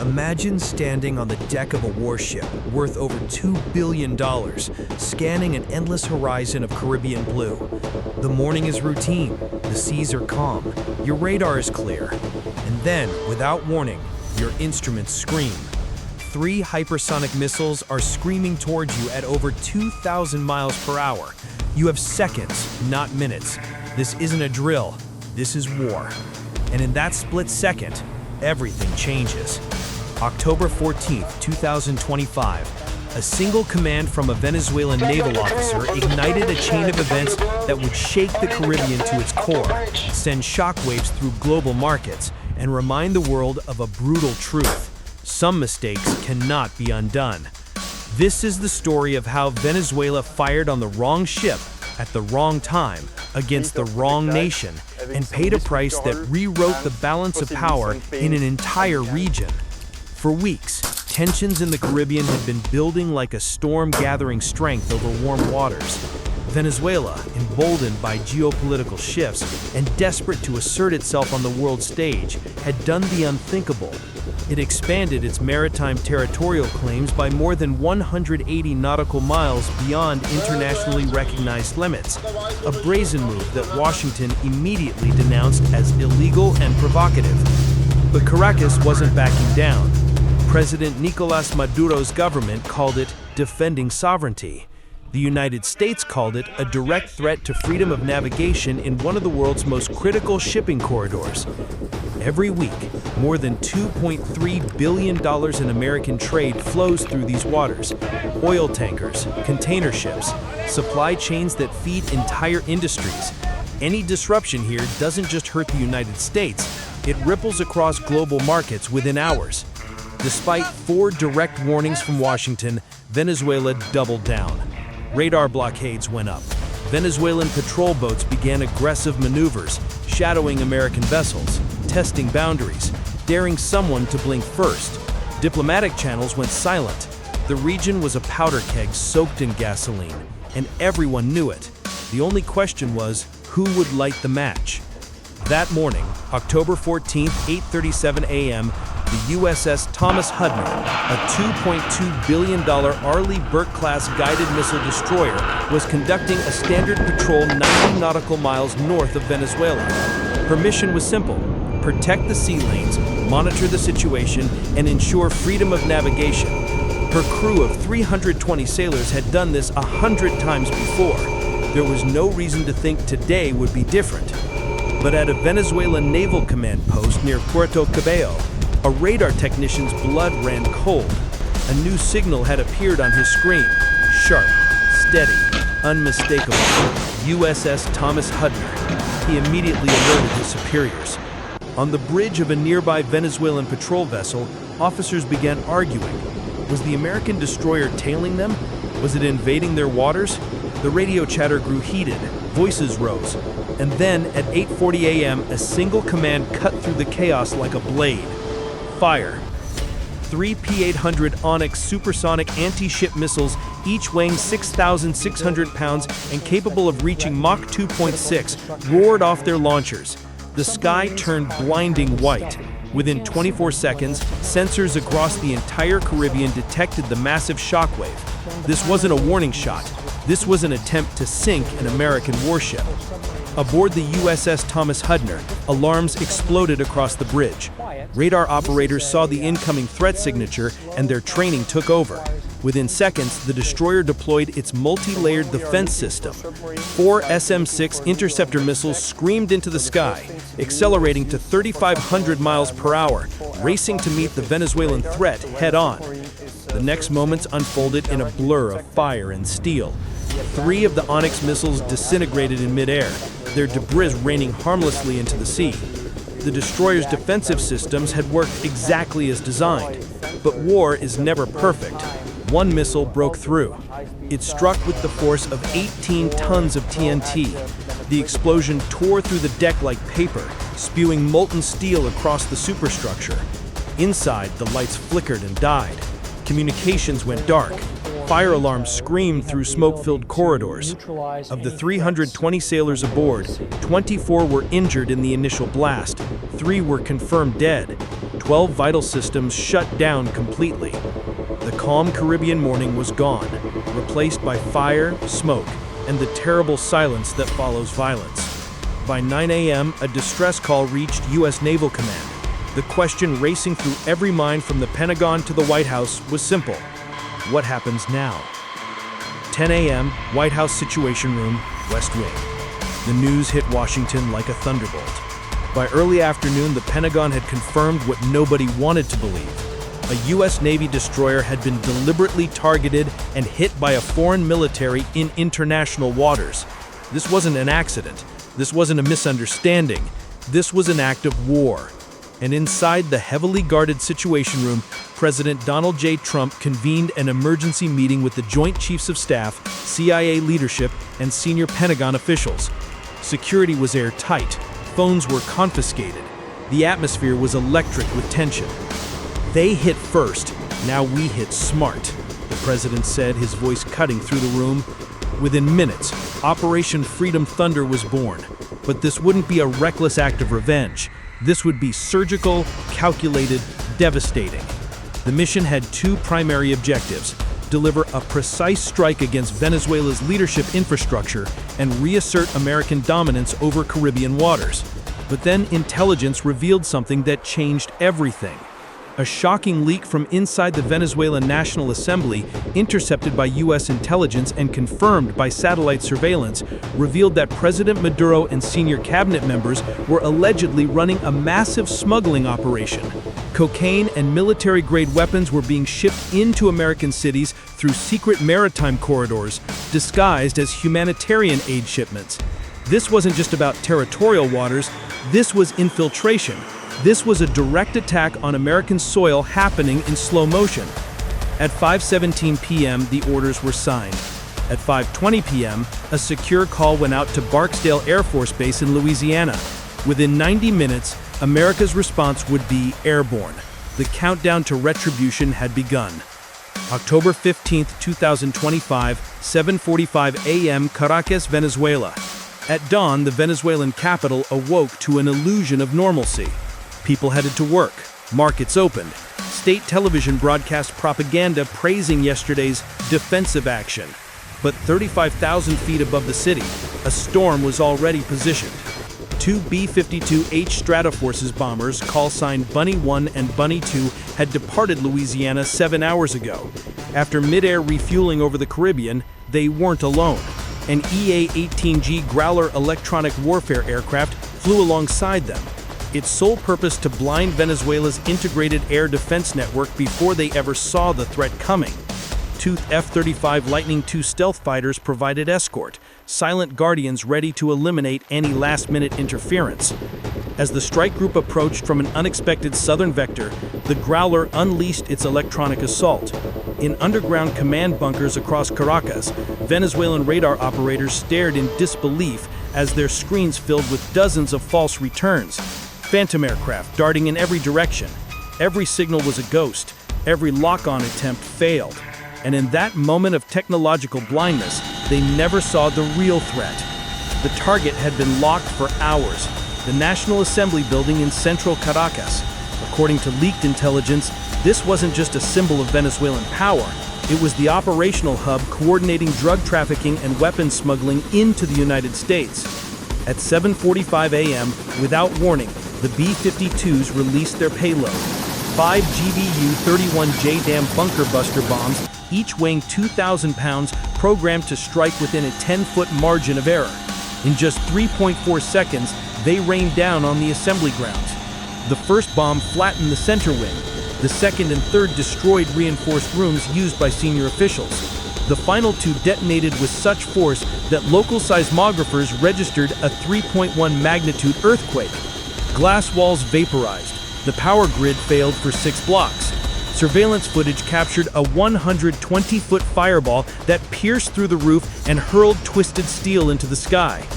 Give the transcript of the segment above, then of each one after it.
Imagine standing on the deck of a warship worth over $2 billion, scanning an endless horizon of Caribbean blue. The morning is routine, the seas are calm, your radar is clear. And then, without warning, your instruments scream. 3 hypersonic missiles are screaming towards you at over 2,000 miles per hour. You have seconds, not minutes. This isn't a drill, this is war. And in that split second, everything changes. October 14, 2025, a single command from a Venezuelan naval officer ignited a chain of events that would shake the Caribbean to its core, send shockwaves through global markets, and remind the world of a brutal truth. Some mistakes cannot be undone. This is the story of how Venezuela fired on the wrong ship at the wrong time against the wrong nation and paid a price that rewrote the balance of power in an entire region. For weeks, tensions in the Caribbean had been building like a storm gathering strength over warm waters. Venezuela, emboldened by geopolitical shifts and desperate to assert itself on the world stage, had done the unthinkable. It expanded its maritime territorial claims by more than 180 nautical miles beyond internationally recognized limits, a brazen move that Washington immediately denounced as illegal and provocative. But Caracas wasn't backing down. President Nicolas Maduro's government called it defending sovereignty. The United States called it a direct threat to freedom of navigation in one of the world's most critical shipping corridors. Every week, more than $2.3 billion in American trade flows through these waters. Oil tankers, container ships, supply chains that feed entire industries. Any disruption here doesn't just hurt the United States, it ripples across global markets within hours. Despite 4 direct warnings from Washington, Venezuela doubled down. Radar blockades went up. Venezuelan patrol boats began aggressive maneuvers, shadowing American vessels, testing boundaries, daring someone to blink first. Diplomatic channels went silent. The region was a powder keg soaked in gasoline, and everyone knew it. The only question was, who would light the match? That morning, October 14, 8:37 a.m., the USS Thomas Hudner, a $2.2 billion Arleigh Burke-class guided missile destroyer, was conducting a standard patrol 90 nautical miles north of Venezuela. Her mission was simple: protect the sea lanes, monitor the situation, and ensure freedom of navigation. Her crew of 320 sailors had done this 100 times before. There was no reason to think today would be different. But at a Venezuelan naval command post near Puerto Cabello, a radar technician's blood ran cold. A new signal had appeared on his screen. Sharp, steady, unmistakable. USS Thomas Hudner. He immediately alerted his superiors. On the bridge of a nearby Venezuelan patrol vessel, officers began arguing. Was the American destroyer tailing them? Was it invading their waters? The radio chatter grew heated. Voices rose. And then, at 8:40 a.m., a single command cut through the chaos like a blade. Fire. 3 P-800 Onyx supersonic anti-ship missiles, each weighing 6,600 pounds and capable of reaching Mach 2.6, roared off their launchers. The sky turned blinding white. Within 24 seconds, sensors across the entire Caribbean detected the massive shockwave. This wasn't a warning shot. This was an attempt to sink an American warship. Aboard the USS Thomas Hudner, alarms exploded across the bridge. Radar operators saw the incoming threat signature and their training took over. Within seconds, the destroyer deployed its multi-layered defense system. 4 SM-6 interceptor missiles screamed into the sky, accelerating to 3,500 miles per hour, racing to meet the Venezuelan threat head-on. The next moments unfolded in a blur of fire and steel. 3 of the Onyx missiles disintegrated in midair, their debris raining harmlessly into the sea. The destroyer's defensive systems had worked exactly as designed, but war is never perfect. One missile broke through. It struck with the force of 18 tons of TNT. The explosion tore through the deck like paper, spewing molten steel across the superstructure. Inside, the lights flickered and died. Communications went dark. Fire alarms screamed through smoke-filled corridors. Of the 320 sailors aboard, 24 were injured in the initial blast. 3 were confirmed dead. 12 vital systems shut down completely. The calm Caribbean morning was gone, replaced by fire, smoke, and the terrible silence that follows violence. By 9 a.m., a distress call reached U.S. Naval Command. The question racing through every mind from the Pentagon to the White House was simple. What happens now? 10 a.m., White House Situation Room, West Wing. The news hit Washington like a thunderbolt. By early afternoon, the Pentagon had confirmed what nobody wanted to believe. A U.S. Navy destroyer had been deliberately targeted and hit by a foreign military in international waters. This wasn't an accident. This wasn't a misunderstanding. This was an act of war. And inside the heavily guarded Situation Room, President Donald J. Trump convened an emergency meeting with the Joint Chiefs of Staff, CIA leadership, and senior Pentagon officials. Security was airtight. Phones were confiscated. The atmosphere was electric with tension. They hit first. Now we hit smart, the president said, his voice cutting through the room. Within minutes, Operation Freedom Thunder was born. But this wouldn't be a reckless act of revenge. This would be surgical, calculated, devastating. The mission had two primary objectives: deliver a precise strike against Venezuela's leadership infrastructure and reassert American dominance over Caribbean waters. But then intelligence revealed something that changed everything. A shocking leak from inside the Venezuelan National Assembly, intercepted by U.S. intelligence and confirmed by satellite surveillance, revealed that President Maduro and senior cabinet members were allegedly running a massive smuggling operation. Cocaine and military-grade weapons were being shipped into American cities through secret maritime corridors, disguised as humanitarian aid shipments. This wasn't just about territorial waters, this was infiltration. This was a direct attack on American soil happening in slow motion. At 5:17 p.m., the orders were signed. At 5:20 p.m., a secure call went out to Barksdale Air Force Base in Louisiana. Within 90 minutes, America's response would be airborne. The countdown to retribution had begun. October 15, 2025, 7:45 a.m., Caracas, Venezuela. At dawn, the Venezuelan capital awoke to an illusion of normalcy. People headed to work. Markets opened. State television broadcast propaganda praising yesterday's defensive action. But 35,000 feet above the city, a storm was already positioned. Two B-52H Stratoforces bombers, call signed Bunny 1 and Bunny 2, had departed Louisiana 7 hours ago. After mid-air refueling over the Caribbean, they weren't alone. An EA-18G Growler electronic warfare aircraft flew alongside them. Its sole purpose to blind Venezuela's integrated air defense network before they ever saw the threat coming. Two F-35 Lightning II stealth fighters provided escort, silent guardians ready to eliminate any last-minute interference. As the strike group approached from an unexpected southern vector, the Growler unleashed its electronic assault. In underground command bunkers across Caracas, Venezuelan radar operators stared in disbelief as their screens filled with dozens of false returns. Phantom aircraft darting in every direction. Every signal was a ghost. Every lock-on attempt failed. And in that moment of technological blindness, they never saw the real threat. The target had been locked for hours. The National Assembly building in central Caracas. According to leaked intelligence, this wasn't just a symbol of Venezuelan power. It was the operational hub coordinating drug trafficking and weapons smuggling into the United States. At 7:45 a.m., without warning, the B-52s released their payload. 5 GBU-31J Dam bunker buster bombs, each weighing 2,000 pounds, programmed to strike within a 10-foot margin of error. In just 3.4 seconds, they rained down on the assembly grounds. The first bomb flattened the center wing. The second and third destroyed reinforced rooms used by senior officials. The final two detonated with such force that local seismographers registered a 3.1 magnitude earthquake. Glass walls vaporized. The power grid failed for 6 blocks. Surveillance footage captured a 120-foot fireball that pierced through the roof and hurled twisted steel into the sky.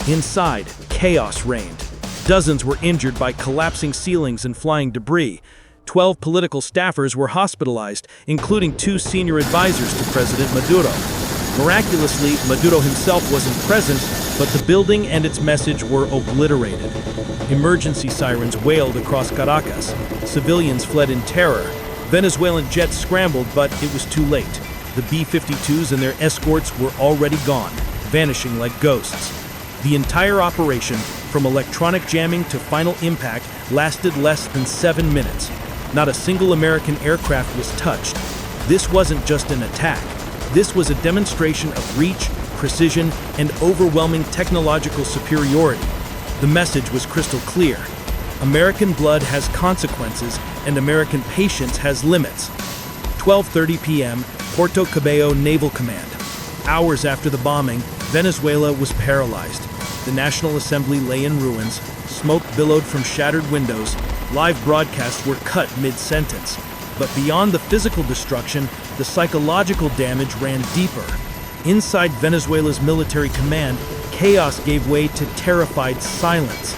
Inside, chaos reigned. Dozens were injured by collapsing ceilings and flying debris. 12 political staffers were hospitalized, including 2 senior advisors to President Maduro. Miraculously, Maduro himself wasn't present, But the building and its message were obliterated. Emergency sirens wailed across Caracas. Civilians fled in terror. Venezuelan jets scrambled, but it was too late. The B-52s and their escorts were already gone, vanishing like ghosts. The entire operation, from electronic jamming to final impact, lasted less than 7 minutes. Not a single American aircraft was touched. This wasn't just an attack. This was a demonstration of reach, precision, and overwhelming technological superiority. The message was crystal clear. American blood has consequences, and American patience has limits. 12:30 p.m., Puerto Cabello Naval Command. Hours after the bombing, Venezuela was paralyzed. The National Assembly lay in ruins. Smoke billowed from shattered windows. Live broadcasts were cut mid-sentence. But beyond the physical destruction, the psychological damage ran deeper. Inside Venezuela's military command, chaos gave way to terrified silence.